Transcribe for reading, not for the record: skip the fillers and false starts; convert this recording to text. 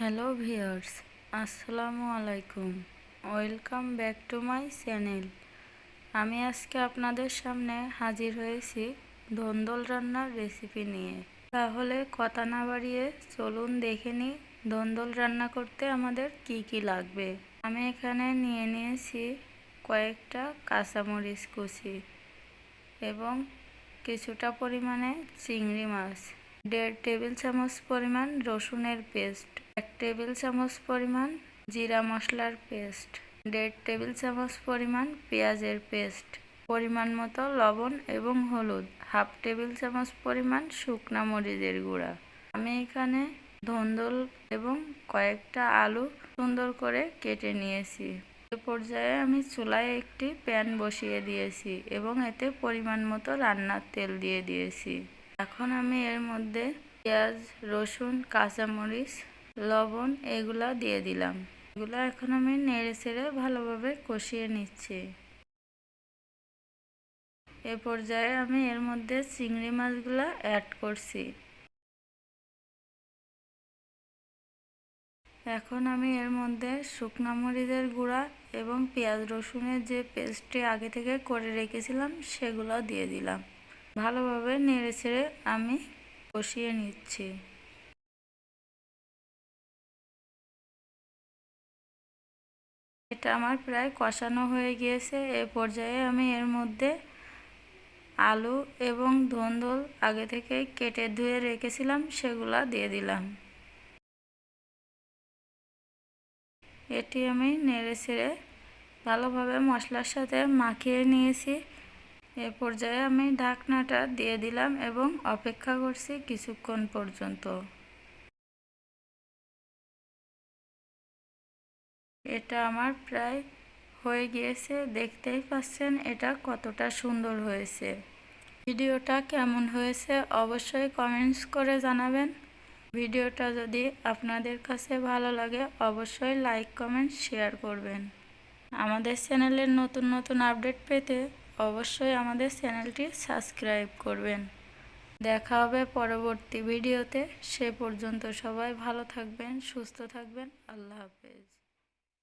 Hello viewers, আসসালামু আলাইকুম। Welcome back to my channel. আমি আজকে আপনাদের সামনে হাজির হয়েছি ধুন্দুল রান্নার রেসিপি নিয়ে। তাহলে কথা না বাড়িয়ে চলুন দেখে নিই ধুন্দুল রান্না করতে আমাদের কি কি লাগবে। আমি এখানে নিয়ে নিয়েছি কয়েকটা কাঁচামরিচ কুচি এবং কিছুটা পরিমাণে চিংড়ি মাছ, 1.5 টেবিল চামচ পরিমাণ রসুনের পেস্ট, 1 টেবিল চামচ পরিমাণ জিরা মশলার পেস্ট, 1.5 টেবিল চামচ পরিমাণ পেঁয়াজের পেস্ট, পরিমাণ মতো লবণ এবং হলুদ, 1/2 টেবিল চামচ পরিমাণ শুকনা মরিচের গুঁড়া। আমি এখানে ধুন্দুল এবং কয়েকটা আলু সুন্দর করে কেটে নিয়েছি। এ পর্যায়ে আমি চুলায় একটি প্যান বসিয়ে দিয়েছি এবং এতে পরিমাণ মতো রান্নার তেল দিয়ে দিয়েছি। এখন আমি এর মধ্যে পেঁয়াজ, রসুন, কাঁচামরিচ, লবণ এগুলা দিয়ে দিলাম। এগুলো এখন আমি নেড়ে চেড়ে ভালোভাবে কষিয়ে নিচ্ছি। এ পর্যায়ে আমি এর মধ্যে চিংড়ি মাছগুলো অ্যাড করছি। এখন আমি এর মধ্যে শুকনা মরিচের গুঁড়া এবং পেঁয়াজ রসুনের যে পেস্টটি আগে থেকে করে রেখেছিলাম সেগুলো দিয়ে দিলাম। ভালোভাবে নেড়ে চেড়ে আমি কষিয়ে নিচ্ছি। এটা আমার প্রায় কষানো হয়ে গিয়েছে। এ পর্যায়ে আমি এর মধ্যে আলু এবং ধুন্দুল আগে থেকে কেটে ধুয়ে রেখেছিলাম সেগুলা দিয়ে দিলাম। এটি আমি নেড়ে চেড়ে ভালোভাবে মশলার সাথে মাখিয়ে নিয়েছি। এ পর্যায়ে আমি ঢাকনাটা দিয়ে দিলাম এবং অপেক্ষা করছি কিছুক্ষণ পর্যন্ত। এটা আমার প্রায় হয়ে গিয়েছে, দেখতেই পাচ্ছেন এটা কতটা সুন্দর হয়েছে। ভিডিওটা কেমন হয়েছে অবশ্যই কমেন্টস করে জানাবেন। ভিডিওটা যদি আপনাদের কাছে ভালো লাগে অবশ্যই লাইক, কমেন্ট, শেয়ার করবেন। আমাদের চ্যানেলের নতুন নতুন আপডেট পেতে অবশ্যই আমাদের চ্যানেলটি সাবস্ক্রাইব করবেন। দেখা হবে পরবর্তী ভিডিওতে। সে পর্যন্ত সবাই ভালো থাকবেন, সুস্থ থাকবেন। আল্লাহ হাফেজ।